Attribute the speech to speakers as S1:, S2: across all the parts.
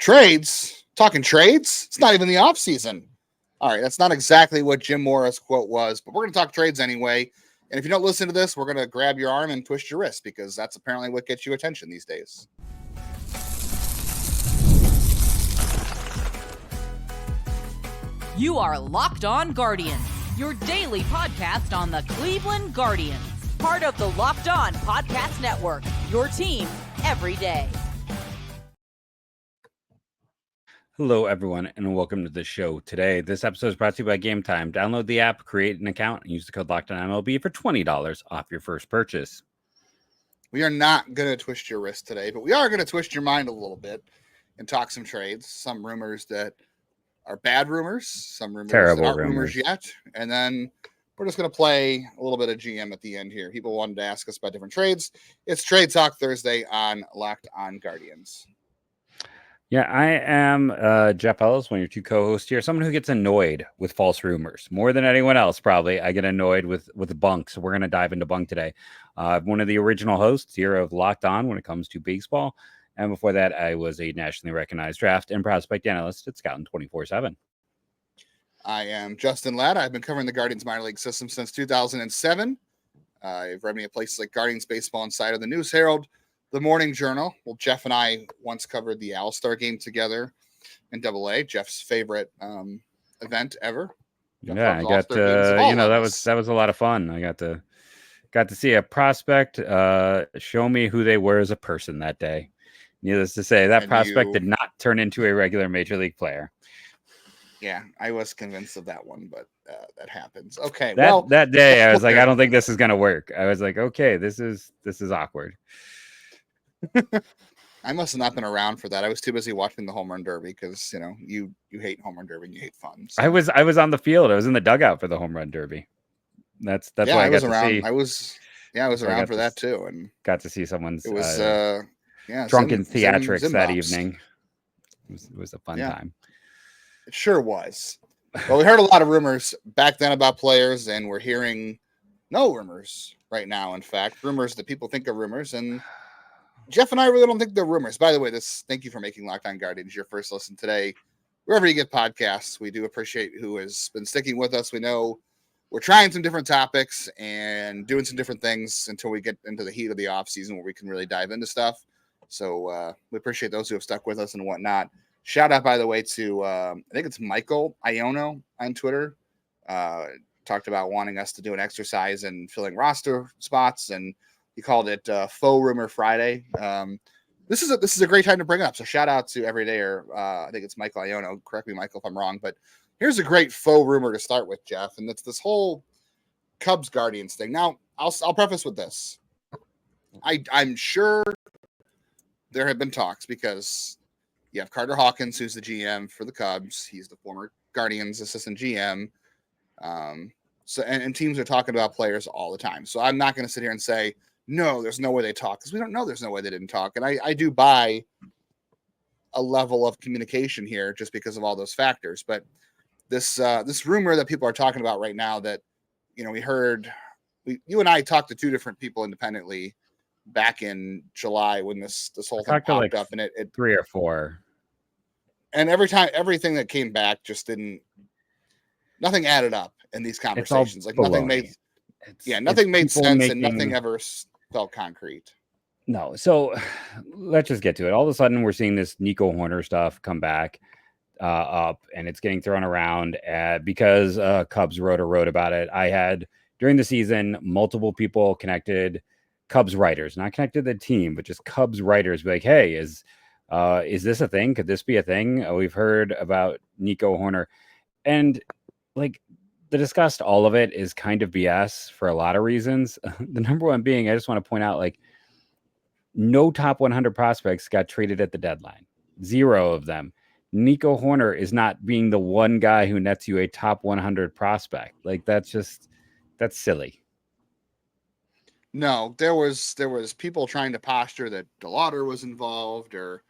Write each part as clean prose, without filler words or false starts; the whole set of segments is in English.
S1: Trades? Talking trades? It's not even the offseason. All right, that's not exactly what Jim Mora's quote was, but we're going to talk trades anyway. And if you don't listen to this, we're going to grab your arm and twist your wrist because that's apparently what gets you attention these days.
S2: You are Locked On Guardians, your daily podcast on the Cleveland Guardians. Part of the Locked On Podcast Network, your team every day.
S3: Hello, everyone, and welcome to the show. Today, this episode is brought to you by Game Time. Download the app, create an account, and use the code LOCKEDONMLB for $20 off your first purchase.
S1: We are not going to twist your wrist today, but we are going to twist your mind a little bit and talk some trades, some rumors that are bad rumors, some rumors
S3: Terrible
S1: that aren't rumors yet, and then we're just going to play a little bit of GM at the end here. People wanted to ask us about different trades. It's Trade Talk Thursday on Locked On Guardians.
S3: Yeah, I am Jeff Ellis, one of your two co-hosts here. Someone who gets annoyed with false rumors more than anyone else. Probably, I get annoyed with bunk. So we're going to dive into bunk today. I'm one of the original hosts here of Locked On when it comes to baseball, and before that, I was a nationally recognized draft and prospect analyst at Scouting 24/7.
S1: I am Justin Ladd. I've been covering the Guardians minor league system since 2007. I've read me at places like Guardians Baseball Insider, the News Herald, the Morning Journal. Well, Jeff and I once covered the All-Star game together in AA, Jeff's favorite event ever. Jeff
S3: Yeah, I got that was a lot of fun. I got to see a prospect show me who they were as a person that day. Needless to say, that prospect did not turn into a regular major league player.
S1: Yeah, I was convinced of that one, but that happens. Okay,
S3: that day I was like, I don't think this is gonna work. I was like, okay, this is awkward.
S1: I must have not been around for that. I was too busy watching the home run derby because you hate home run derby and you hate fun. So.
S3: I was on the field. I was in the dugout for the home run derby. That's why I got to see.
S1: I was around for that too, and
S3: got to see someone's.
S1: It was
S3: drunken theatrics that evening. It was a fun time.
S1: It sure was. Well, we heard a lot of rumors back then about players, and we're hearing no rumors right now. In fact, rumors that people think are rumors, and Jeff and I really don't think they're rumors. By the way, thank you for making Locked On Guardians your first listen today. Wherever you get podcasts, we do appreciate who has been sticking with us. We know we're trying some different topics and doing some different things until we get into the heat of the off season where we can really dive into stuff. So we appreciate those who have stuck with us and whatnot. Shout out, by the way, to I think it's Michael Iono on Twitter. Talked about wanting us to do an exercise and filling roster spots, and he called it Faux Rumor Friday. This is a great time to bring it up. So shout out to Everydayer. I think it's Michael Iono. Correct me, Michael, if I'm wrong. But here's a great faux rumor to start with, Jeff, and it's this whole Cubs Guardians thing. Now, I'll preface with this. I'm sure there have been talks because you have Carter Hawkins, who's the GM for the Cubs. He's the former Guardians assistant GM. So teams are talking about players all the time. So I'm not going to sit here and say, no, there's no way they talk, because we don't know there's no way they didn't talk. And I do buy a level of communication here just because of all those factors. But this rumor that people are talking about right now that, we heard, you and I talked to two different people independently back in July when this whole thing popped up, and it
S3: 3 or 4.
S1: And everything that came back just nothing added up in these conversations. Like nothing made sense, and nothing ever felt concrete.
S3: No. So let's just get to it. All of a sudden we're seeing this Nico Horner stuff come back up, and it's getting thrown around because Cubs wrote about it. I had during the season multiple people connected, Cubs writers, not connected to the team, but just Cubs writers, be like, hey, is this a thing? Could this be a thing? We've heard about Nico Horner, and like the discussed all of it is kind of BS for a lot of reasons. The number one being, I just want to point out, like, no top 100 prospects got traded at the deadline. 0 of them. Nico Horner is not being the one guy who nets you a top 100 prospect. Like, that's silly.
S1: No, there was people trying to posture that DeLauder was involved, and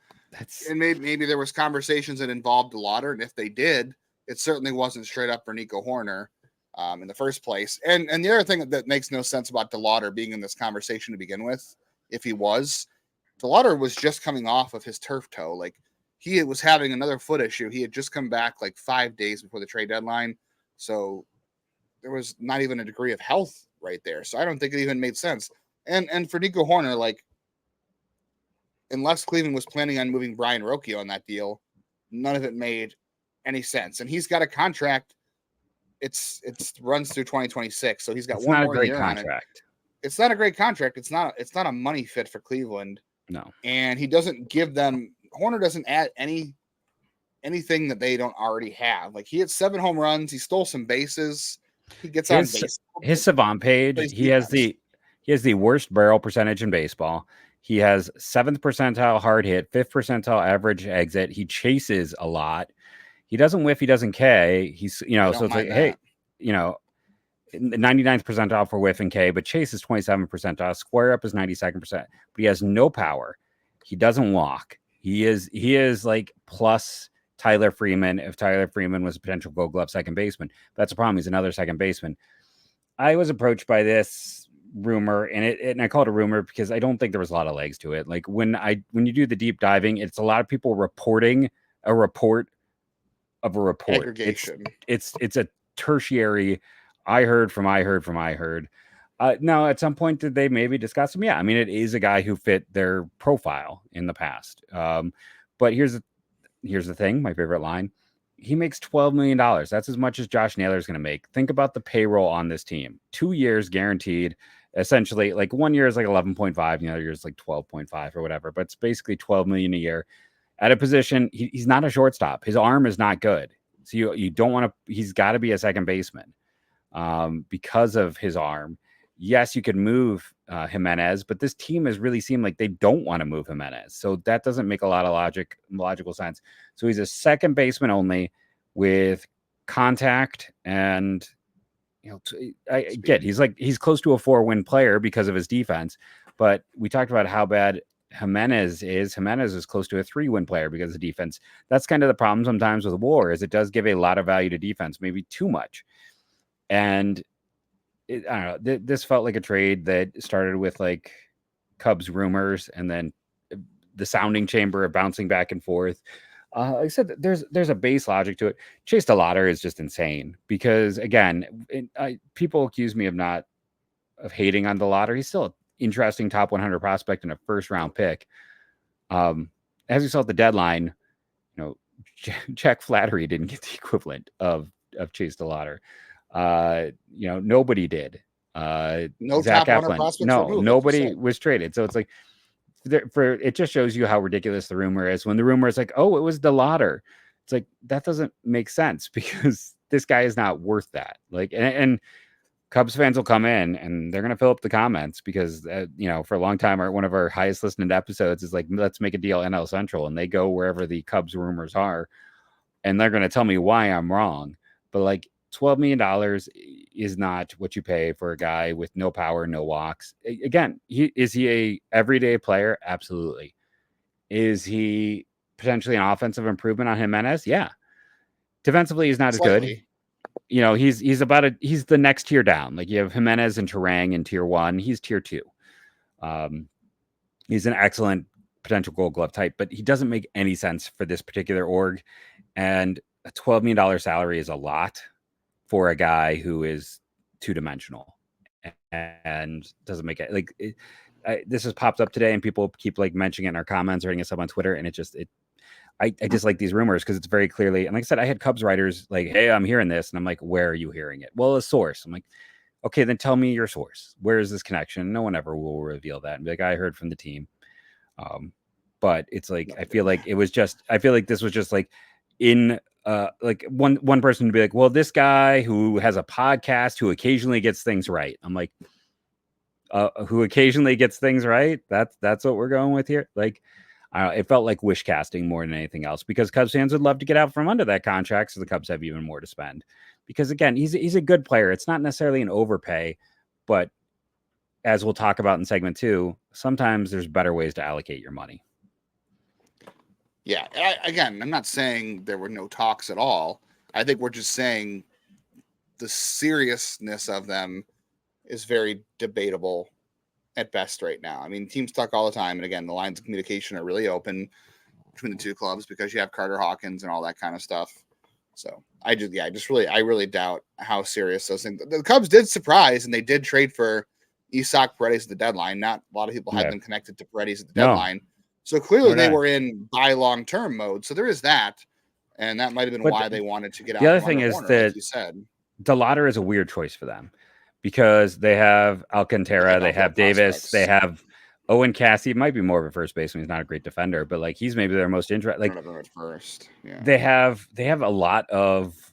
S1: maybe there was conversations that involved DeLauder, and if they did, it certainly wasn't straight up for Nico Horner in the first place. And the other thing that makes no sense about DeLauder being in this conversation to begin with, if he was, DeLauder was just coming off of his turf toe. Like, he was having another foot issue. He had just come back like 5 days before the trade deadline. So there was not even a degree of health right there. So I don't think it even made sense. And for Nico Hoerner, like, unless Cleveland was planning on moving Brian Rocchio on that deal, none of it made any sense. And he's got a contract. It's runs through 2026, so he's got one more year on it. It's not a great contract. It's not a money fit for Cleveland.
S3: No.
S1: And he doesn't give them, Hoerner doesn't add anything that they don't already have. Like, he had 7 home runs, he stole some bases, he gets on base.
S3: His Savant page, he has the worst barrel percentage in baseball. He has 7th percentile hard hit, 5th percentile average exit. He chases a lot. He doesn't whiff, he doesn't K. He's, so it's like, hey, 99th percentile for whiff and K, but chase is 27th percentile. Square up is 92nd percent, but he has no power. He doesn't walk. He is like plus Tyler Freeman. If Tyler Freeman was a potential Gold Glove second baseman, that's a problem. He's another second baseman. I was approached by this rumor, and I call it a rumor because I don't think there was a lot of legs to it. Like, when you do the deep diving, it's a lot of people reporting a report of a report.
S1: Aggregation.
S3: It's a tertiary. I heard. Now, at some point, did they maybe discuss him? Yeah, I mean, it is a guy who fit their profile in the past. But here's the thing. My favorite line: he makes $12 million. That's as much as Josh Naylor is going to make. Think about the payroll on this team: 2 years guaranteed. Essentially, like, 1 year is like 11.5, the other year is like 12.5 or whatever. But it's basically $12 million a year at a position. He's not a shortstop. His arm is not good, so you don't want to. He's got to be a second baseman because of his arm. Yes, you could move Jimenez, but this team has really seemed like they don't want to move Jimenez. So that doesn't make a lot of logical sense. So he's a second baseman only with contact, and I get he's close to a 4-win player because of his defense. But we talked about how bad Jimenez is. Jimenez is close to a 3-win player because of defense. That's kind of the problem sometimes with WAR, is it does give a lot of value to defense, maybe too much. And I don't know. This felt like a trade that started with like Cubs rumors, and then the sounding chamber of bouncing back and forth. Like I said, there's a base logic to it. Chase DeLauter is just insane because, again, people accuse me of hating on DeLauter. He's still an interesting top 100 prospect and a first round pick. As we saw at the deadline, Jack Flattery didn't get the equivalent of Chase DeLauter. Nobody did.
S1: No
S3: Zach
S1: top 100
S3: Eflin.
S1: prospects.
S3: No, nobody was traded. So it's like, it just shows you how ridiculous the rumor is. When the rumor is like, oh, it was DeLauter, it's like, that doesn't make sense because this guy is not worth that. Like, and Cubs fans will come in and they're going to fill up the comments because, for a long time, one of our highest listened episodes is like, let's make a deal NL Central. And they go wherever the Cubs rumors are, and they're going to tell me why I'm wrong. But like, $12 million is not what you pay for a guy with no power, no walks. Again, is he a everyday player? Absolutely. Is he potentially an offensive improvement on Jimenez? Yeah. Defensively, he's not
S1: Slightly.
S3: as good. He's the next tier down. Like, you have Jimenez and Terang in tier 1. He's tier 2. He's an excellent potential Gold Glove type, but he doesn't make any sense for this particular org. And a $12 million salary is a lot for a guy who is 2-dimensional and doesn't make it. This has popped up today, and people keep like mentioning it in our comments or hitting us up on Twitter, and I just like these rumors because it's very clearly, and like I said, I had Cubs writers like, hey, I'm hearing this, and I'm like, where are you hearing it? Well, a source. I'm like, okay, then tell me your source. Where is this connection? No one ever will reveal that and be like, I heard from the team. But it's like, I feel like this was just like in like one person to be like, well, this guy who has a podcast who occasionally gets things right. I'm like, who occasionally gets things right? That's what we're going with here. Like, I don't know, it felt like wish casting more than anything else, because Cubs fans would love to get out from under that contract so the Cubs have even more to spend. Because again, he's a good player. It's not necessarily an overpay, but as we'll talk about in segment 2, sometimes there's better ways to allocate your money.
S1: Yeah. I'm not saying there were no talks at all. I think we're just saying the seriousness of them is very debatable at best right now. I mean, teams talk all the time. And again, the lines of communication are really open. between the two clubs because you have Carter Hawkins and all that kind of stuff. So I really doubt how serious those things. The Cubs did surprise, and they did trade for Isak Paredes at the deadline. Not a lot of people had them connected to Paredes at the deadline. So clearly they were in buy long-term mode. So there is that. And that might have been why they wanted to get out.
S3: The other thing is that
S1: like you said,
S3: DeLauder is a weird choice for them because they have Alcantara, they have Davis, they have Owen Cassie. Might be more of a first baseman. He's not a great defender, but like he's maybe their most interesting. Like
S1: at first, yeah.
S3: They have a lot of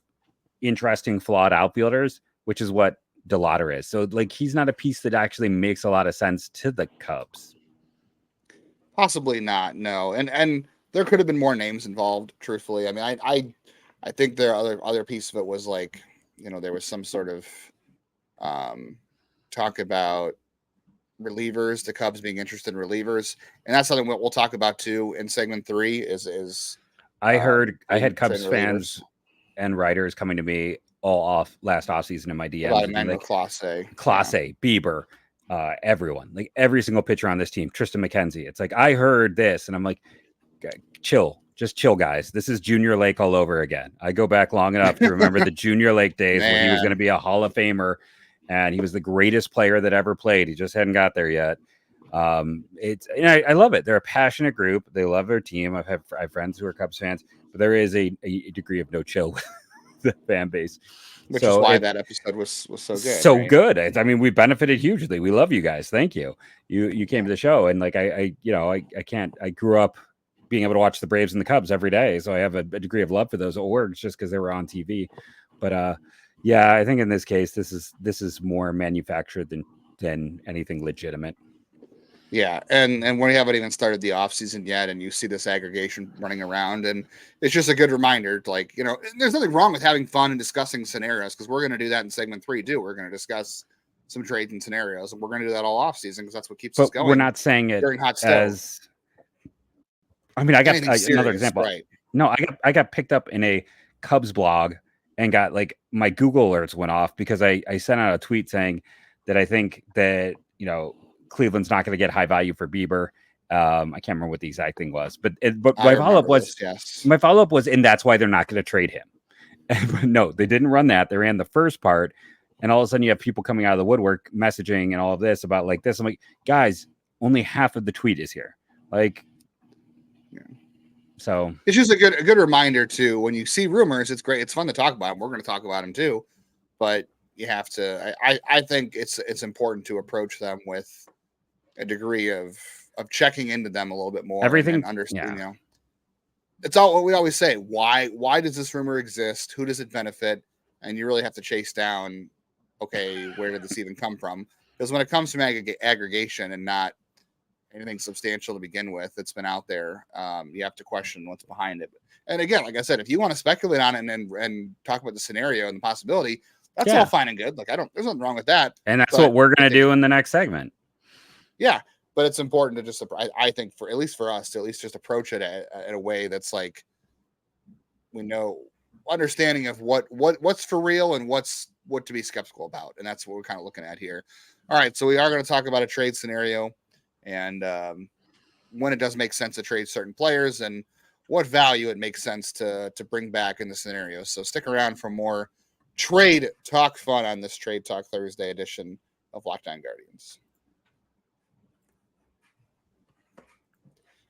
S3: interesting flawed outfielders, which is what DeLauder is. So like he's not a piece that actually makes a lot of sense to the Cubs.
S1: Possibly not. No, and there could have been more names involved. Truthfully, I mean, I think their other piece of it was like, there was some sort of talk about relievers, the Cubs being interested in relievers, and that's something we'll talk about too in segment 3. Is
S3: I had Cubs fans and writers coming to me all last offseason in my DMs.
S1: Like Class A,
S3: Bieber, everyone, like every single pitcher on this team, Tristan McKenzie. It's like I heard this, and I'm like, just chill, guys. This is Junior Lake all over again. I go back long enough to remember the Junior Lake days where he was going to be a Hall of Famer. And he was the greatest player that ever played. He just hadn't got there yet. I love it. They're a passionate group. They love their team. I have friends who are Cubs fans, but there is a degree of no chill with the fan base.
S1: Which is why that episode was so good.
S3: So good. I mean, we benefited hugely. We love you guys. Thank you. You came to the show, and like I grew up being able to watch the Braves and the Cubs every day, so I have a degree of love for those orgs just because they were on TV. But yeah, I think in this case, this is more manufactured than anything legitimate.
S1: Yeah, and we haven't even started the offseason yet, and you see this aggregation running around, and it's just a good reminder, like, there's nothing wrong with having fun and discussing scenarios, because we're going to do that in segment 3 too. We're going to discuss some trades and scenarios, and we're going to do that all offseason because that's what keeps us going.
S3: We're not saying it
S1: during hot
S3: as. I mean, I got another example.
S1: Right.
S3: No, I got picked up in a Cubs blog and got like my Google alerts went off because I sent out a tweet saying that I think that, Cleveland's not going to get high value for Bieber. I can't remember what the exact thing was, but my follow-up was, and that's why they're not going to trade him. But no, they didn't run that. They ran the first part, and all of a sudden you have people coming out of the woodwork messaging and all of this about like this. I'm like, guys, only half of the tweet is here. Like,
S1: yeah.
S3: So
S1: it's just a good reminder too. When you see rumors, it's great. It's fun to talk about them. We're going to talk about them too, but you have to. I think it's important to approach them with a degree of checking into them a little bit more.
S3: Everything,
S1: and understand. It's all what we always say. Why does this rumor exist? Who does it benefit? And you really have to chase down. Okay, where did this even come from? Because when it comes to aggregation and not anything substantial to begin with that's been out there, you have to question what's behind it. And again, like I said, if you want to speculate on it and talk about the scenario and the possibility, that's all fine and good. Like there's nothing wrong with that.
S3: And that's what we're going to do in the next segment.
S1: Yeah, but it's important to just, I think for at least for us to at least just approach it in a way that's like, we know, understanding of what's for real and what to be skeptical about. And that's what we're kind of looking at here. All right. So we are going to talk about a trade scenario and when it does make sense to trade certain players and what value it makes sense to bring back in the scenario. So stick around for more trade talk fun on this Trade Talk Thursday edition of Locked On Guardians.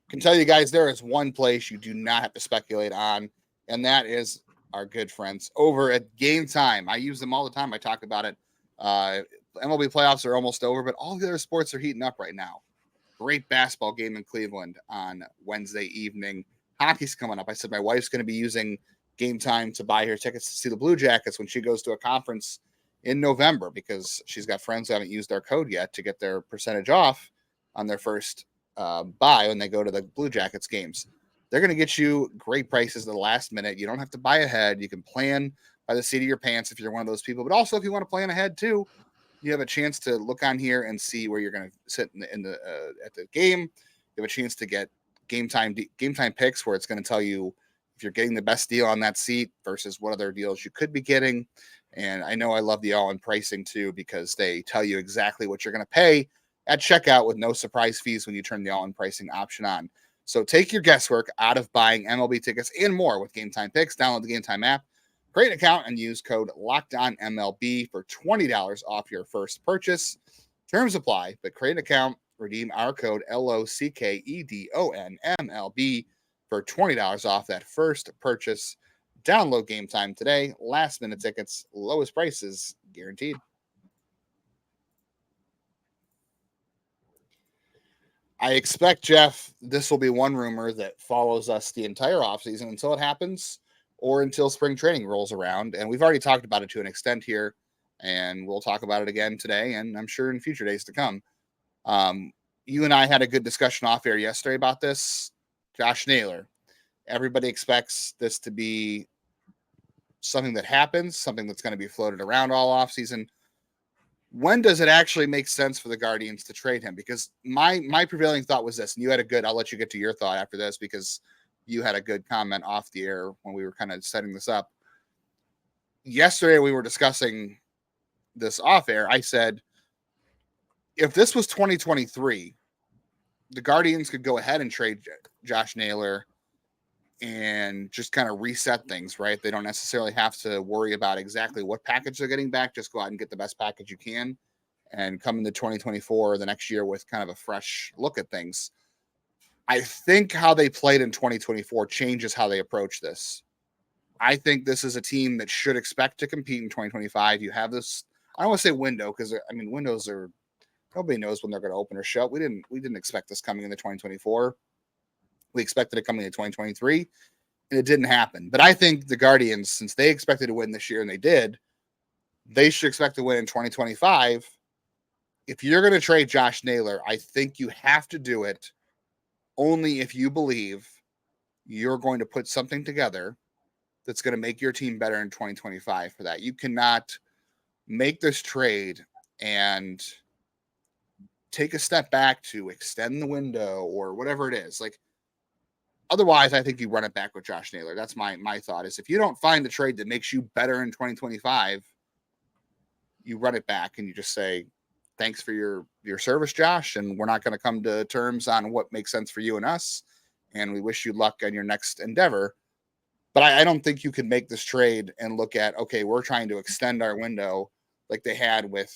S1: Can tell you guys there is one place you do not have to speculate on, and that is our good friends over at Game Time. I use them all the time. I talk about it. MLB playoffs are almost over, but all the other sports are heating up right now. Great basketball game in Cleveland on Wednesday evening. Hockey's coming up. I said my wife's going to be using Game Time to buy her tickets to see the Blue Jackets when she goes to a conference in November because she's got friends who haven't used our code yet to get their percentage off on their first buy when they go to the Blue Jackets games. They're going to get you great prices at the last minute. You don't have to buy ahead. You can plan by the seat of your pants if you're one of those people. But also, if you want to plan ahead too, you have a chance to look on here and see where you're going to sit at the game. You have a chance to get game time picks where it's going to tell you if you're getting the best deal on that seat versus what other deals you could be getting. And I know I love the all-in pricing too because they tell you exactly what you're going to pay at checkout with no surprise fees when you turn the all-in pricing option on. So take your guesswork out of buying MLB tickets and more with Game Time Picks. Download the Game Time app, create an account, and use code LOCKEDONMLB for $20 off your first purchase. Terms apply, but create an account, redeem our code LOCKEDONMLB for $20 off that first purchase. Download Game Time today. Last minute tickets, lowest prices guaranteed. I expect, Jeff, this will be one rumor that follows us the entire offseason until it happens or until spring training rolls around. And we've already talked about it to an extent here, and we'll talk about it again today and I'm sure in future days to come. You and I had a good discussion off air yesterday about this. Josh Naylor. Everybody expects this to be something that happens, something that's going to be floated around all offseason. When does it actually make sense for the Guardians to trade him? Because my prevailing thought was this, and you had a good, I'll let you get to your thought after this because you had a good comment off the air when we were kind of setting this up. Yesterday, we were discussing this off air. I said, if this was 2023, the Guardians could go ahead and trade Josh Naylor and just kind of reset things, right? They don't necessarily have to worry about exactly what package they're getting back. Just go out and get the best package you can and come into 2024 the next year with kind of a fresh look at things. I think how they played in 2024 changes how they approach this. I think this is a team that should expect to compete in 2025. You have this, I don't want to say window, because I mean, windows are, nobody knows when they're going to open or shut. We didn't expect this coming into 2024. We expected it coming in 2023, and it didn't happen. But I think the Guardians, since they expected to win this year, and they did, they should expect to win in 2025. If you're going to trade Josh Naylor, I think you have to do it only if you believe you're going to put something together that's going to make your team better in 2025 for that. You cannot make this trade and take a step back to extend the window or whatever it is. Like, otherwise, I think you run it back with Josh Naylor. That's my thought is if you don't find the trade that makes you better in 2025, you run it back and you just say, thanks for your service, Josh, and we're not going to come to terms on what makes sense for you and us, and we wish you luck on your next endeavor. But I don't think you can make this trade and look at, okay, we're trying to extend our window like they had with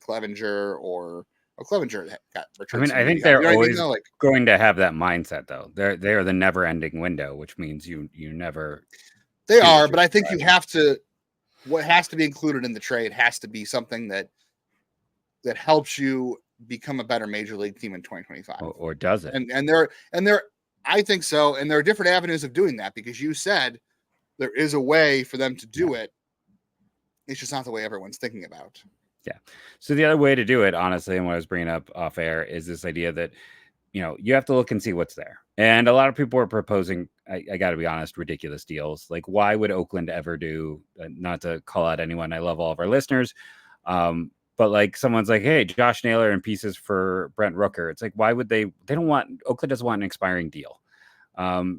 S1: Clevenger or Clevenger got returned.
S3: I think they're always going to have that mindset, though. They are the never-ending window, which means you never.
S1: They are, but I think you have to. What has to be included in the trade has to be something that helps you become a better major league team in 2025.
S3: Or does it?
S1: And there, I think so. And there are different avenues of doing that because you said there is a way for them to do it. It's just not the way everyone's thinking about.
S3: Yeah. So the other way to do it, honestly, and what I was bringing up off air is this idea that, you have to look and see what's there. And a lot of people are proposing, I got to be honest, ridiculous deals. Like, why would Oakland ever do, not to call out anyone, I love all of our listeners, but like someone's like, hey, Josh Naylor and pieces for Brent Rooker. It's like, why would Oakland doesn't want an expiring deal.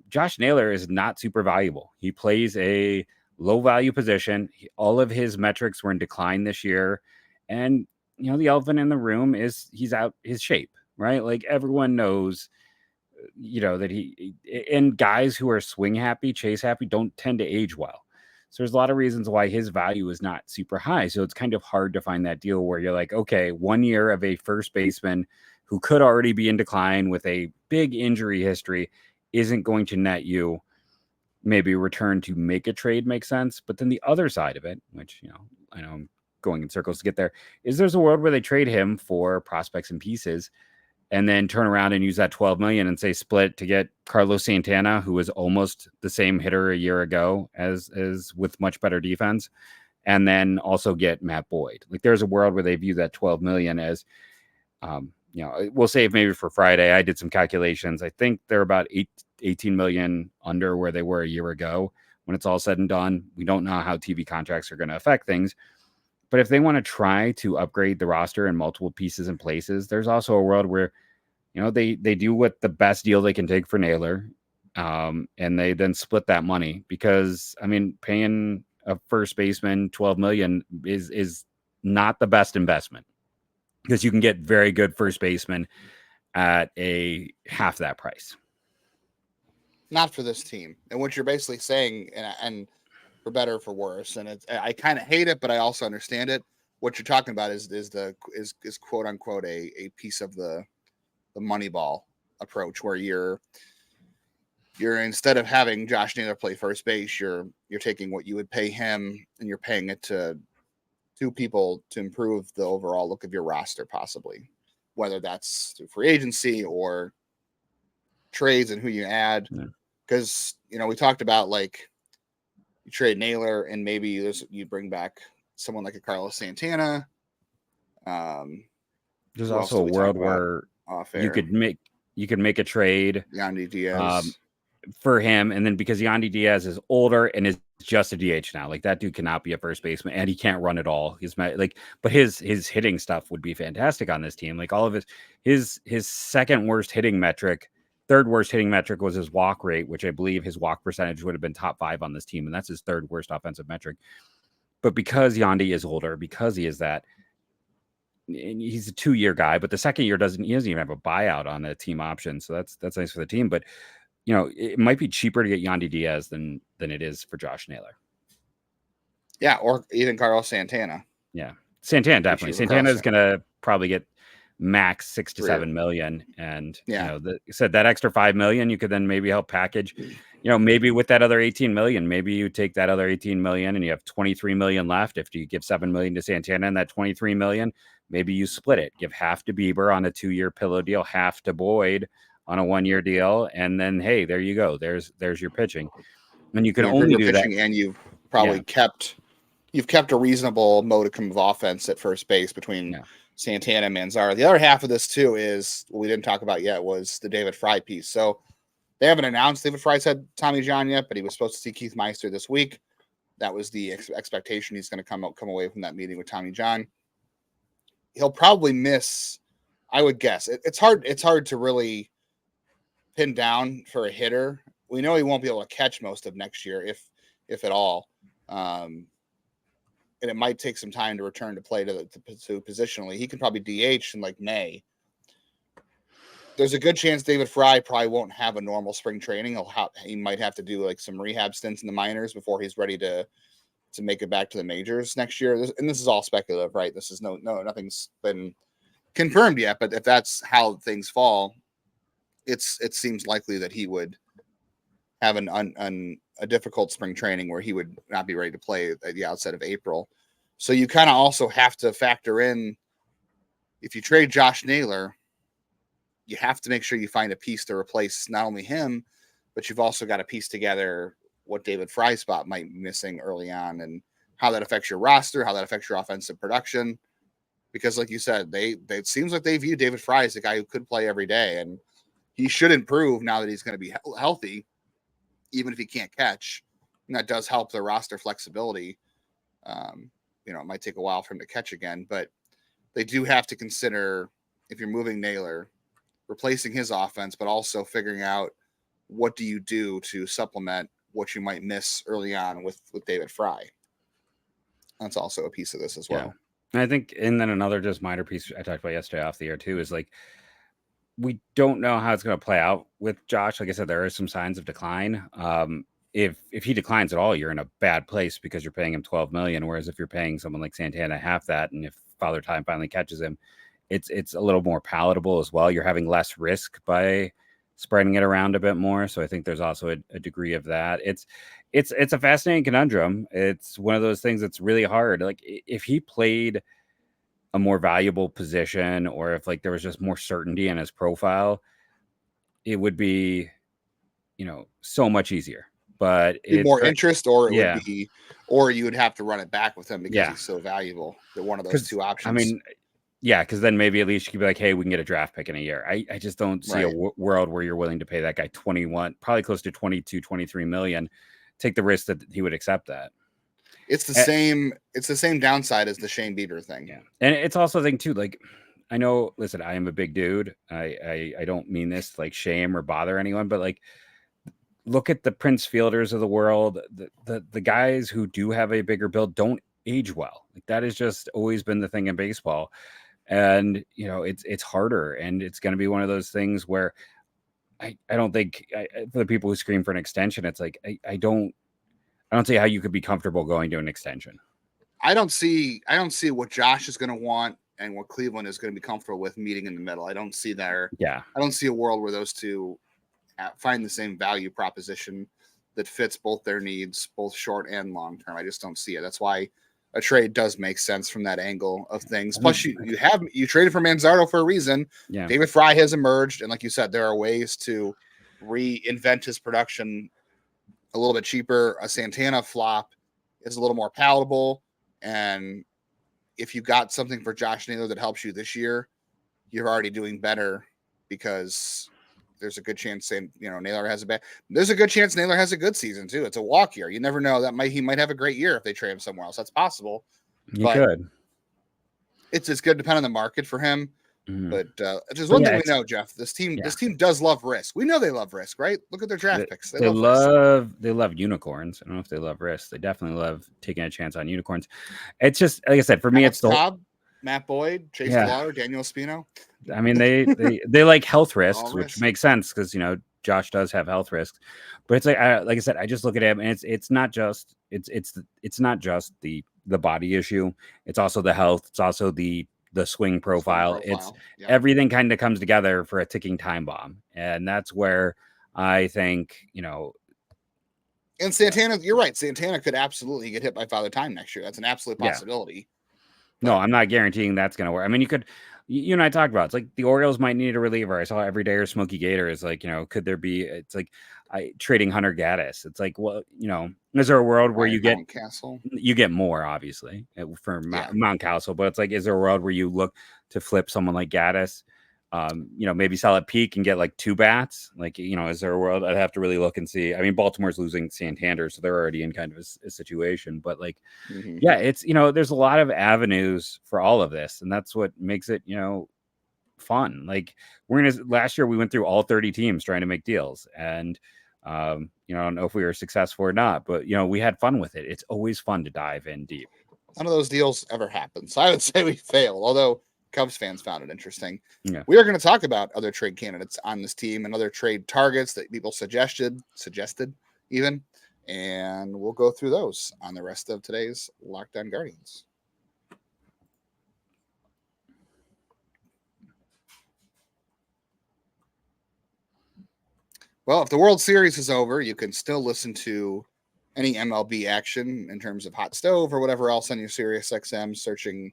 S3: Josh Naylor is not super valuable. He plays a low value position. All of his metrics were in decline this year. And, the elephant in the room is he's out his shape, right? Like everyone knows, that and guys who are swing happy, chase happy don't tend to age well. So there's a lot of reasons why his value is not super high. So it's kind of hard to find that deal where you're like, okay, 1 year of a first baseman who could already be in decline with a big injury history isn't going to net you maybe return to make a trade make sense. But then the other side of it, which, I know I'm going in circles to get there, is there's a world where they trade him for prospects and pieces and then turn around and use that $12 million and say split to get Carlos Santana, who was almost the same hitter a year ago as with much better defense, and then also get Matt Boyd. Like there's a world where they view that $12 million as, we'll save maybe for Friday. I did some calculations. I think they're about 18 million under where they were a year ago. When it's all said and done, we don't know how TV contracts are going to affect things. But if they want to try to upgrade the roster in multiple pieces and places, there's also a world where, they do what the best deal they can take for Naylor, and they then split that money because, paying a first baseman $12 million is not the best investment because you can get very good first baseman at a half that price.
S1: Not for this team. And what you're basically saying, and for better or for worse, and I kind of hate it, but I also understand it. What you're talking about is quote unquote a piece of the Moneyball approach, where you're instead of having Josh Naylor play first base, you're taking what you would pay him and you're paying it to two people to improve the overall look of your roster, possibly, whether that's through free agency or trades and who you add. Because we talked about, like, you trade Naylor and maybe you bring back someone like a Carlos Santana.
S3: There's also a world where you could make a trade
S1: Yandy Diaz
S3: for him, and then because Yandy Diaz is older and is just a DH now, like, that dude cannot be a first baseman and he can't run at all. But his hitting stuff would be fantastic on this team. Like, all of his second worst hitting metric. Third worst hitting metric was his walk rate, which I believe his walk percentage would have been top 5 on this team. And that's his third worst offensive metric. But because Yandy is older, because he is that, and he's a 2-year guy, but the second year he doesn't even have a buyout on the team option. So that's nice for the team. But, it might be cheaper to get Yandy Diaz than it is for Josh Naylor.
S1: Yeah. Or even Carlos Santana.
S3: Yeah. Santana, definitely. Santana is going to probably get max 6 to 7 million, and said that extra 5 million you could then maybe help package, maybe with that other 18 million, maybe you take that other 18 million and you have 23 million left. If you give 7 million to Santana and that 23 million, maybe you split it, give half to Bieber on a 2-year pillow deal, half to Boyd on a 1-year deal, and then, hey, there you go, there's your pitching. And you can only do that,
S1: and you've probably kept a reasonable modicum of offense at first base between Santana and Manzardo. The other half of this too is what we didn't talk about yet, was the David Fry piece. So they haven't announced David Fry's had Tommy John yet, but he was supposed to see Keith Meister this week. That was the expectation. He's going to come away from that meeting with Tommy John. He'll probably miss, I would guess. It's hard to really pin down for a hitter. We know he won't be able to catch most of next year, if at all. And it might take some time to return to play to positionally. He can probably DH in like May. There's a good chance David Fry probably won't have a normal spring training. He might have to do like some rehab stints in the minors before he's ready to make it back to the majors next year. And this is all speculative, right? This is nothing's been confirmed yet. But if that's how things fall, it seems likely that he would have a difficult spring training where he would not be ready to play at the outset of April. So you kind of also have to factor in, if you trade Josh Naylor, you have to make sure you find a piece to replace not only him, but you've also got to piece together what David Fry's spot might be missing early on and how that affects your roster, how that affects your offensive production. Because like you said, it seems like they view David Fry as a guy who could play every day, and he should improve now that he's going to be healthy, even if he can't catch. And that does help the roster flexibility. It might take a while for him to catch again, but they do have to consider, if you're moving Naylor, replacing his offense, but also figuring out what do you do to supplement what you might miss early on with David Fry. That's also a piece of this as well.
S3: Yeah. I think, and then another just minor piece I talked about yesterday off the air too, is like, we don't know how it's going to play out with Josh. Like I said, there are some signs of decline. If he declines at all, you're in a bad place because you're paying him $12 million. Whereas if you're paying someone like Santana half that, and if Father Time finally catches him, it's a little more palatable as well. You're having less risk by spreading it around a bit more. So I think there's also a degree of that. It's a fascinating conundrum. It's one of those things that's really hard. Like, if he played a more valuable position, or if like there was just more certainty in his profile, it would be, so much easier. But it's
S1: more interest, or it would be, or you would have to run it back with him because he's so valuable. They're one of those two options.
S3: I mean, because then maybe at least you could be like, hey, we can get a draft pick in a year. I just don't see a world where you're willing to pay that guy 21, probably close to 22, 23 million, take the risk that he would accept that.
S1: It's the same. It's the same downside as the Shane Bieber thing.
S3: Yeah, and it's also the thing too. Like, I know. Listen, I am a big dude. I don't mean this to like shame or bother anyone, but like, look at the Prince Fielders of the world. The guys who do have a bigger build don't age well. Like, that has just always been the thing in baseball. And it's harder, and it's going to be one of those things where I don't think for the people who scream for an extension, it's like I don't see how you could be comfortable going to an extension.
S1: I don't see what Josh is going to want and what Cleveland is going to be comfortable with meeting in the middle. I don't see there.
S3: Yeah.
S1: I don't see a world where those two find the same value proposition that fits both their needs, both short and long term. I just don't see it. That's why a trade does make sense from that angle of things. Plus, you traded for Manzardo for a reason.
S3: Yeah.
S1: David Fry has emerged, and like you said, there are ways to reinvent his production a little bit cheaper. A Santana flop is a little more palatable, and if you got something for Josh Naylor that helps you this year, you're already doing better because there's a good chance Naylor has there's a good chance Naylor has a good season too. It's a walk year. You never know. He might have a great year if they trade him somewhere else. That's possible.
S3: You could.
S1: It's going to depend on the market for him.
S3: Mm-hmm.
S1: But there's one thing we know, Jeff. This team does love risk. We know they love risk, right? Look at their draft picks.
S3: They love unicorns. I don't know if they love risk. They definitely love taking a chance on unicorns. It's just like I said, for me, it's
S1: Cobb, Matt Boyd, Chase Waller, Daniel Espino.
S3: I mean, they like health risks, which makes sense because Josh does have health risks. But it's like I said, I just look at him, and it's not just the body issue. It's also the health. It's also the swing profile. It's everything kind of comes together for a ticking time bomb, and that's where I think
S1: And Santana, you're right. Santana could absolutely get hit by Father Time next year. That's an absolute possibility.
S3: No, I'm not guaranteeing that's going to work. I mean, you and I talked about, it's like the Orioles might need a reliever. I saw Everyday or Smokey Gator is like, could there be, it's like trading Hunter Gaddis. It's like, well, is there a world where you get more, obviously, for Mountcastle, but it's like, is there a world where you look to flip someone like Gaddis? Maybe sell at peak and get like 2 bats. Like, is there a world? I'd have to really look and see. I mean, Baltimore's losing Santander, so they're already in kind of a situation. But like, it's there's a lot of avenues for all of this, and that's what makes it fun. Like last year we went through all 30 teams trying to make deals, and I don't know if we were successful or not, but we had fun with it. It's always fun to dive in deep.
S1: None of those deals ever happened, so I would say we failed. Although Cubs fans found it interesting.
S3: Yeah.
S1: We are going to talk about other trade candidates on this team and other trade targets that people suggested even, and we'll go through those on the rest of today's Locked On Guardians. Well, if the World Series is over, you can still listen to any MLB action in terms of Hot Stove or whatever else on your Sirius XM, searching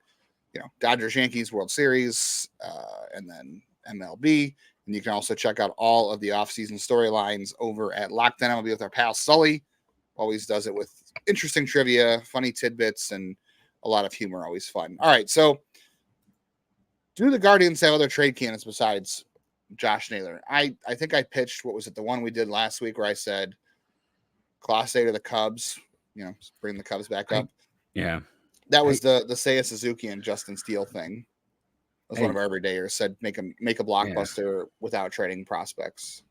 S1: Dodgers Yankees World Series, and then MLB. And you can also check out all of the offseason storylines over at Locked On MLB with our pal Sully. Always does it with interesting trivia, funny tidbits, and a lot of humor. Always fun. All right, so do the Guardians have other trade candidates besides Josh Naylor? I think I pitched, what was it, the one we did last week where I said Class A to the Cubs, bring the Cubs back up. That was the Seiya Suzuki and Justin Steele thing. That was one of our everydayers said make a blockbuster without trading prospects.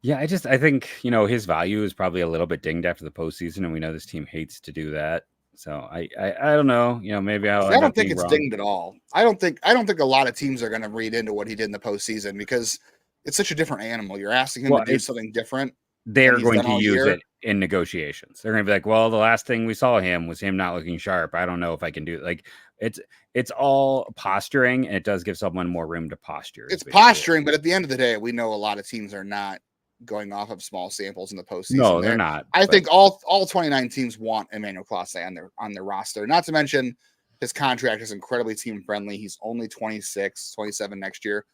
S3: Yeah, I think his value is probably a little bit dinged after the postseason, and we know this team hates to do that. So I don't know. Maybe
S1: I don't think it's dinged at all. I don't think a lot of teams are going to read into what he did in the postseason because it's such a different animal. You're asking him to do something different.
S3: They're going to use it in negotiations. They're going to be like, well, the last thing we saw him was him not looking sharp. I don't know if I can do it. Like it's all posturing, and it does give someone more room to posture.
S1: It's posturing, but at the end of the day, we know a lot of teams are not going off of small samples in the postseason.
S3: No, they're not.
S1: I think all 29 teams want Emmanuel Clase on their roster. Not to mention his contract is incredibly team friendly. He's only 26, 27 next year.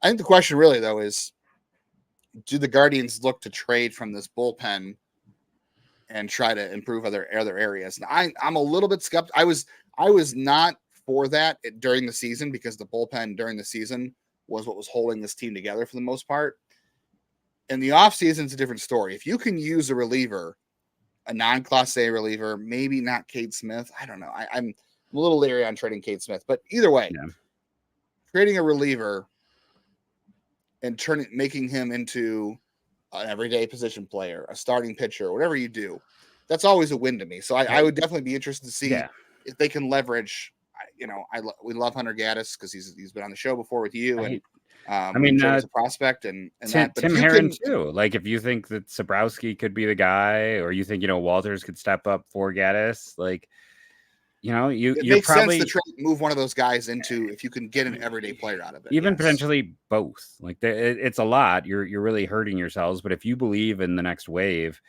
S1: I think the question really though is, do the Guardians look to trade from this bullpen and try to improve other areas? And I'm a little bit skeptical. I was not for that during the season because the bullpen during the season was what was holding this team together for the most part. In the offseason, it's a different story. If you can use a reliever, a non-Class A reliever, maybe not Cade Smith. I don't know. I'm a little leery on trading Cade Smith, but either way, trading a reliever and making him into an everyday position player, a starting pitcher, whatever you do, that's always a win to me. So I would definitely be interested to see if they can leverage we love Hunter Gaddis because he's been on the show before with you, and
S3: I
S1: we
S3: mean,
S1: enjoy as a prospect and that. But
S3: Tim
S1: if you
S3: Herron
S1: can,
S3: too. Like if you think that Sabrowski could be the guy, or you think Walters could step up for Gaddis, like
S1: it
S3: you're
S1: makes
S3: probably
S1: sense to try to move one of those guys into if you can get an everyday player out of it.
S3: even
S1: Yes.
S3: potentially both. Like it's a lot. You're really hurting yourselves. But if you believe in the next wave,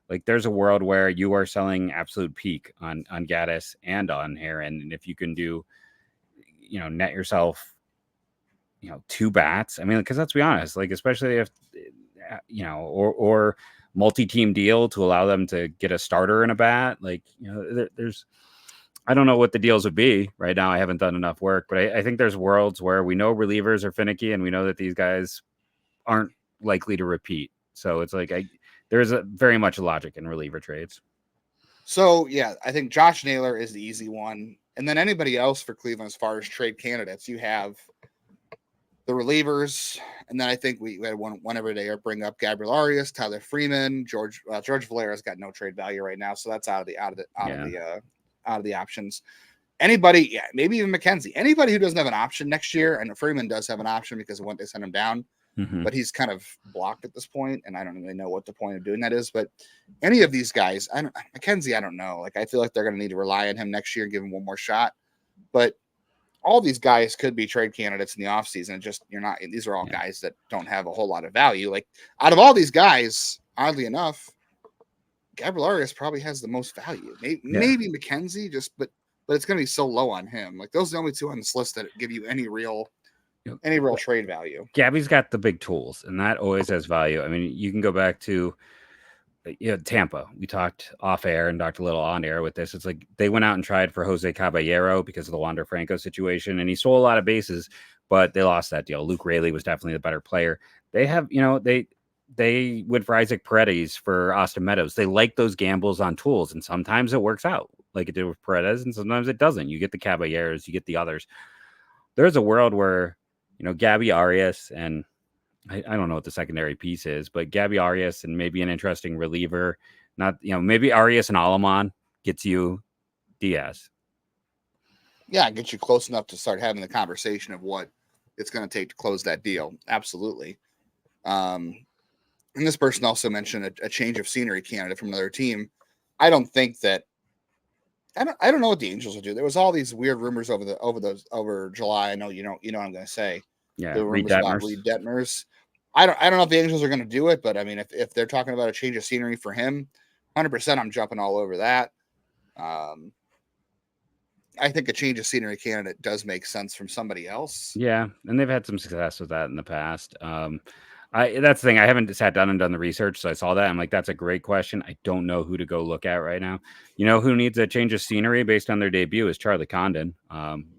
S3: like there's a world where you are selling absolute peak on Gaddis and on Herron, and if you can do, net yourself, 2 bats. I mean, because let's be honest, like especially if or multi-team deal to allow them to get a starter and a bat. Like there's. I don't know what the deals would be right now. I haven't done enough work, but I think there's worlds where we know relievers are finicky and we know that these guys aren't likely to repeat. So it's like there's a very much logic in reliever trades.
S1: So yeah, I think Josh Naylor is the easy one. And then anybody else for Cleveland as far as trade candidates, you have the relievers, and then I think we had one every day bring up Gabriel Arias, Tyler Freeman, George Valera's got no trade value right now, so that's out of the options. Anybody, maybe even McKenzie. Anybody who doesn't have an option next year, and Freeman does have an option because of when they sent him down, but he's kind of blocked at this point, and I don't really know what the point of doing that is. But any of these guys, McKenzie, I don't know. Like I feel like they're going to need to rely on him next year and give him one more shot. But all these guys could be trade candidates in the offseason. Just these are all guys that don't have a whole lot of value. Like out of all these guys, oddly enough, Gabriel Arias probably has the most value. Maybe McKenzie, but it's going to be so low on him. Like those are the only 2 on this list that give you any real trade value.
S3: Gabby's got the big tools, and that always has value. I mean, you can go back to Tampa. We talked off air and talked a little on air with this. It's like they went out and tried for Jose Caballero because of the Wander Franco situation, and he stole a lot of bases, but they lost that deal. Luke Raley was definitely the better player. They have, they went for Isaac Paredes for Austin Meadows. They like those gambles on tools, and sometimes it works out like it did with Paredes, and sometimes it doesn't. You get the Caballeros, you get the others. There's a world where, Gabby Arias, and I don't know what the secondary piece is, but Gabby Arias and maybe an interesting reliever, maybe Arias and Alamon gets you Diaz.
S1: Yeah, it gets you close enough to start having the conversation of what it's going to take to close that deal. Absolutely. And this person also mentioned a change of scenery candidate from another team. I don't think that. I don't know what the Angels will do. There was all these weird rumors over July. I know you know what I'm going to say.
S3: Yeah,
S1: the rumors about Reed Detmers. I don't know if the Angels are going to do it, but I mean, if they're talking about a change of scenery for him, 100%, I'm jumping all over that. I think a change of scenery candidate does make sense from somebody else.
S3: Yeah, and they've had some success with that in the past. That's the thing. I haven't sat down and done the research, so I saw that. I'm like, that's a great question. I don't know who to go look at right now. Who needs a change of scenery based on their debut is Charlie Condon.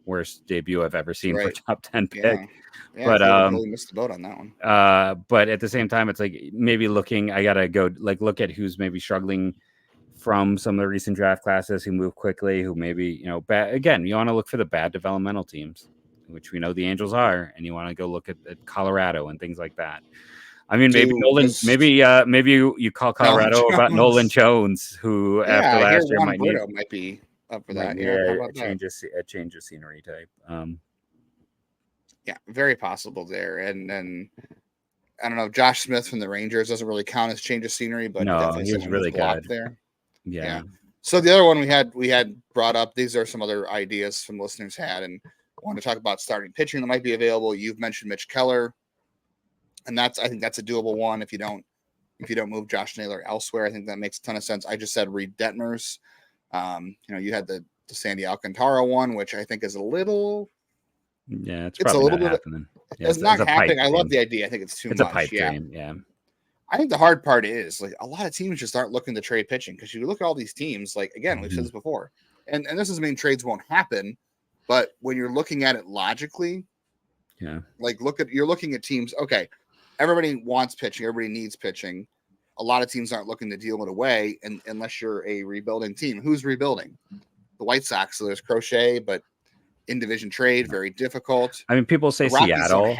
S3: Worst debut I've ever seen for a top 10 pick.
S1: Yeah,
S3: but
S1: really missed the boat on that one.
S3: But at the same time, it's like maybe I gotta go look at who's maybe struggling from some of the recent draft classes who move quickly, who maybe bad. Again, you want to look for the bad developmental teams, which we know the Angels are, and you want to go look at Colorado and things like that. I mean, maybe maybe you call Colorado about Nolan Jones, who after last year might
S1: be up for that.
S3: A change of scenery type.
S1: Yeah, very possible there. And then I don't know, Josh Smith from the Rangers doesn't really count as change of scenery, but
S3: no, he was really good
S1: there.
S3: Yeah.
S1: So the other one we had brought up, these are some other ideas some listeners had, and I want to talk about starting pitching that might be available. You've mentioned Mitch Keller, and I think that's a doable one if you don't move Josh Naylor elsewhere. I think that makes a ton of sense. I just said Reed Detmers. You had the Sandy Alcantara one, which I think is a little.
S3: Yeah, it's a little bit
S1: happening. It's not happening. I love the idea. I think it's too much.
S3: It's a pipe dream. Yeah.
S1: I think the hard part is like a lot of teams just aren't looking to trade pitching because you look at all these teams. Like again, we've said this before, and this doesn't mean trades won't happen, but when you're looking at it logically, you're looking at teams. Okay, everybody wants pitching. Everybody needs pitching. A lot of teams aren't looking to deal it away, and unless you're a rebuilding team. Who's rebuilding? The White Sox. So there's Crochet, but in division trade, very difficult.
S3: I mean, people say Seattle.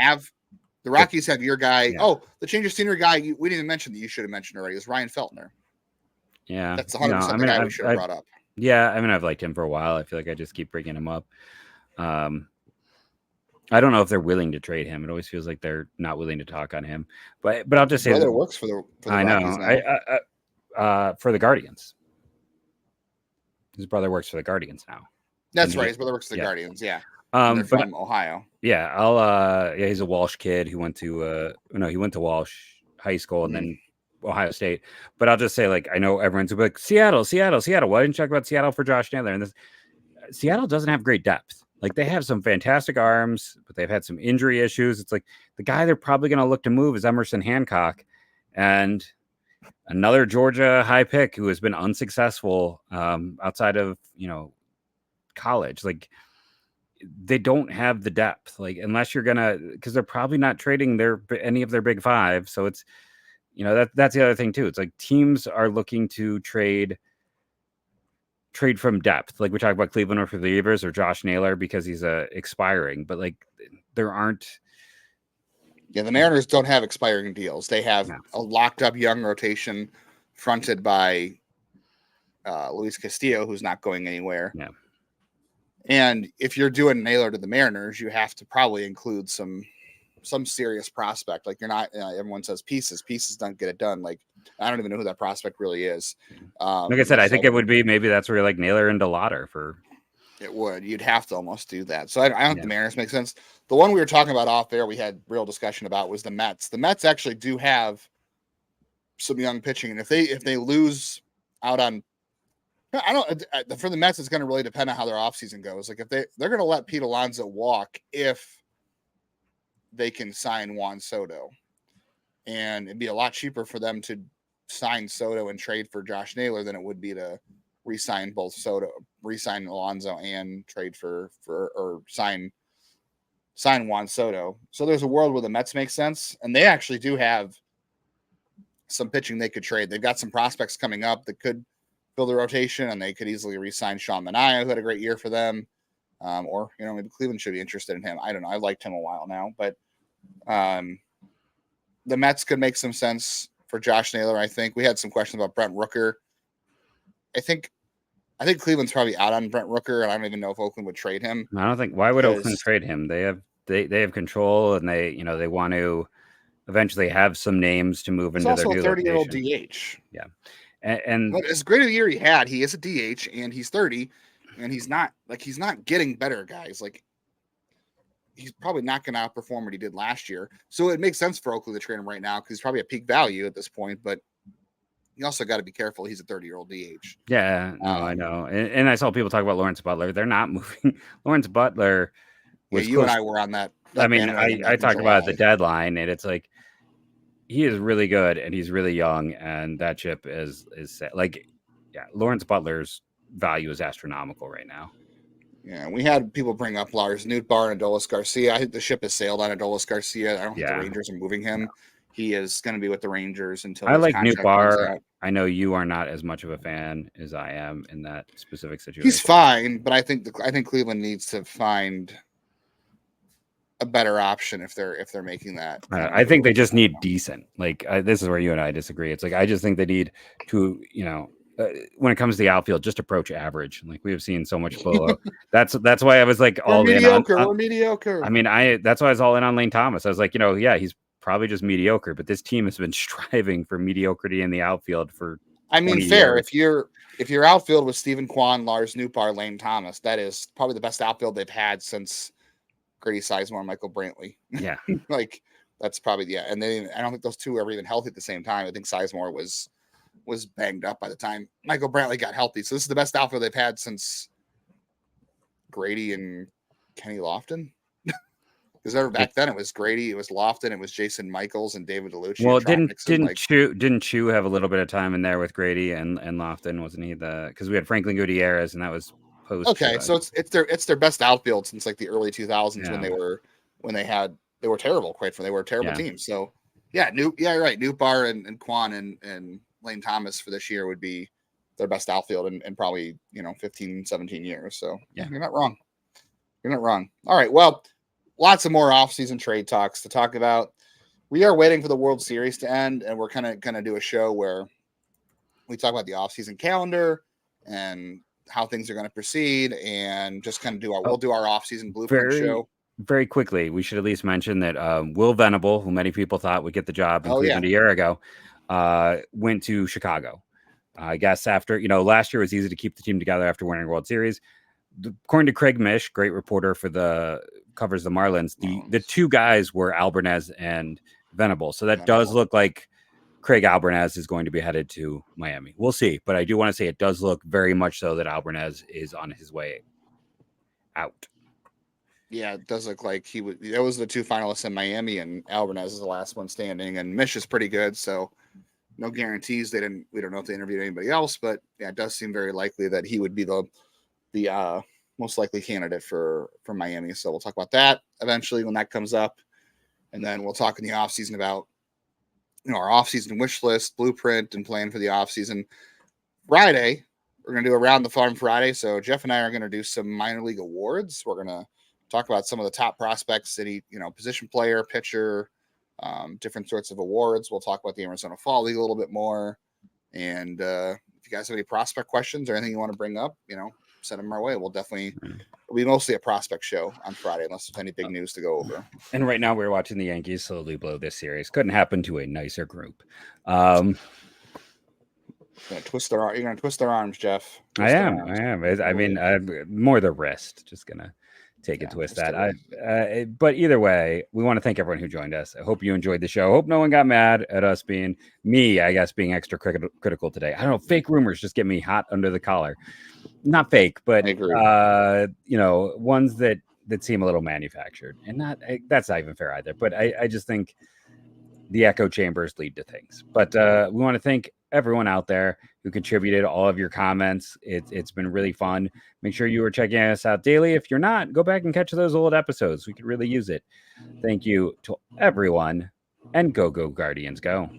S1: The Rockies have your guy. Yeah. Oh, the change of scenery guy. We didn't even mention that you should have mentioned already is Ryan Feltner.
S3: Yeah,
S1: that's 100% the guy we should have brought up.
S3: Yeah, I mean, I've liked him for a while. I feel like I just keep bringing him up. I don't know if they're willing to trade him. It always feels like they're not willing to talk on him. But I'll just say
S1: Brother
S3: that
S1: works for the
S3: I
S1: Rockies
S3: know.
S1: now.
S3: For the Guardians. His brother works for the Guardians now.
S1: That's right. His brother works for the Guardians. Yeah. They're
S3: But
S1: from Ohio.
S3: yeah, he's a Walsh kid who went to he went to Walsh High School and then Ohio State. But I'll just say, like, I know everyone's like, Seattle. Why didn't you talk about Seattle for Josh Naylor? And Seattle doesn't have great depth. Like, they have some fantastic arms, but they've had some injury issues. It's like the guy they're probably going to look to move is Emerson Hancock, and another Georgia high pick who has been unsuccessful outside of college. Like, they don't have the depth. Like, unless you're gonna, because they're probably not trading any of their big five. So it's that's the other thing too. It's like teams are looking to trade from depth. Like we talk about Cleveland relievers or Josh Naylor because he's expiring, but like there aren't.
S1: Yeah, the Mariners don't have expiring deals. They have a locked up young rotation fronted by Luis Castillo, who's not going anywhere.
S3: Yeah.
S1: And if you're doing Naylor to the Mariners, you have to probably include some serious prospect. Like, you're not, everyone says pieces don't get it done. Like, I don't even know who that prospect really is.
S3: Like I said, I think it would be, maybe that's where you're like Naylor and DeLauder for.
S1: It would. You'd have to almost do that. So I don't think the Mariners make sense. The one we were talking about off air, we had real discussion about, was the Mets. The Mets actually do have some young pitching. And if they lose out on, for the Mets, it's going to really depend on how their offseason goes. Like, if they're going to let Pete Alonso walk if they can sign Juan Soto, and it'd be a lot cheaper for them to sign Soto and trade for Josh Naylor than it would be to re-sign Alonso and trade or sign Juan Soto. So there's a world where the Mets make sense, and they actually do have some pitching they could trade. They've got some prospects coming up that could fill the rotation, and they could easily re-sign Sean Manaea, who had a great year for them. Or maybe Cleveland should be interested in him. I don't know. I've liked him a while now, but the Mets could make some sense for Josh Naylor. I think we had some questions about Brent Rooker. I think Cleveland's probably out on Brent Rooker, and I don't even know if Oakland would trade him.
S3: I don't think. Why would Oakland trade him? They have control, and they want to eventually have some names to move into their new location.
S1: He's also a 30-year-old DH.
S3: Yeah, and
S1: as great a year he had, he is a DH, and he's 30, and he's not getting better, guys. Like, he's probably not going to outperform what he did last year. So it makes sense for Oakland to trade him right now because he's probably at peak value at this point, but you also got to be careful. He's a 30-year-old DH.
S3: Yeah, no, I know. And I saw people talk about Lawrence Butler. They're not moving. Lawrence Butler was
S1: you and I were on that.
S3: I mean, I talked about the deadline, and it's like, he is really good and he's really young, and that ship is set. Like, yeah, Lawrence Butler's value is astronomical right now.
S1: Yeah, we had people bring up Lars Nootbaar and Adolis Garcia. I think the ship has sailed on Adolis Garcia. I don't think the Rangers are moving him. No. He is going to be with the Rangers until
S3: I like Nootbaar. I know you are not as much of a fan as I am in that specific situation.
S1: He's fine, but I think Cleveland needs to find a better option if they're making that.
S3: I think they just need decent. Like, this is where you and I disagree. It's like, I just think they need to, when it comes to the outfield, just approach average. Like, we have seen so much below. That's why I was like all
S1: mediocre. We're mediocre.
S3: I mean, that's why I was all in on Lane Thomas. I was like, he's probably just mediocre, but this team has been striving for mediocrity in the outfield for.
S1: I mean, fair. Years. If your outfield was Stephen Kwan, Lars Nootbaar, Lane Thomas, that is probably the best outfield they've had since Grady Sizemore, Michael Brantley.
S3: Yeah.
S1: Like, that's probably, and then I don't think those two were ever even healthy at the same time. I think Sizemore was banged up by the time Michael Brantley got healthy. So this is the best outfield they've had since Grady and Kenny Lofton. Because back then it was Grady, it was Lofton, it was Jason Michaels and David DeLucia.
S3: Well, didn't Chu have a little bit of time in there with Grady and Lofton? Wasn't he because we had Franklin Gutierrez, and that was post.
S1: Okay, so it's their best outfield since like the early 2000s when they were terrible. Quite frankly, they were a terrible team. So you're right. Nootbaar and Kwan and Lane Thomas for this year would be their best outfield in probably 15, 17 years. So you're not wrong. You're not wrong. All right, well. Lots of more offseason trade talks to talk about. We are waiting for the World Series to end, and we're kind of going to do a show where we talk about the offseason calendar and how things are going to proceed and just kind of we'll do our offseason blueprint show.
S3: Very quickly, we should at least mention that Will Venable, who many people thought would get the job in Cleveland a year ago, went to Chicago. I guess after, last year was easy to keep the team together after winning a World Series. According to Craig Mish, great reporter covers the Marlins, the two guys were Albarnez and Venable. So that does look like Craig Albarnez is going to be headed to Miami. We'll see. But I do want to say it does look very much so that Albarnez is on his way out.
S1: Yeah, it does look like that was the two finalists in Miami, and Albarnez is the last one standing. And Mish is pretty good, so no guarantees. We don't know if they interviewed anybody else, but yeah, it does seem very likely that he would be the most likely candidate for Miami. So we'll talk about that eventually when that comes up. And then we'll talk in the offseason about, our offseason wish list, blueprint, and plan for the offseason. Friday, we're going to do Around the Farm Friday. So Jeff and I are going to do some minor league awards. We're going to talk about some of the top prospects, position player, pitcher, different sorts of awards. We'll talk about the Arizona Fall League a little bit more. And if you guys have any prospect questions or anything you want to bring up, send them our way. It'll be mostly a prospect show on Friday, unless there's any big news to go over.
S3: And right now we're watching the Yankees slowly blow this series. Couldn't happen to a nicer group. You're
S1: gonna twist their arms, Jeff.
S3: I am. I mean, more the wrist. Just gonna take a twist that. But either way, we want to thank everyone who joined us. I hope you enjoyed the show. I hope no one got mad at us being extra critical today. I don't know. Fake rumors just get me hot under the collar. Not fake, but ones that seem a little manufactured, and that's not even fair either. But I just think the echo chambers lead to things. But we want to thank everyone out there who contributed all of your comments. It's been really fun. Make sure you are checking us out daily. If you're not, go back and catch those old episodes. We could really use it. Thank you to everyone, and go Guardians, go.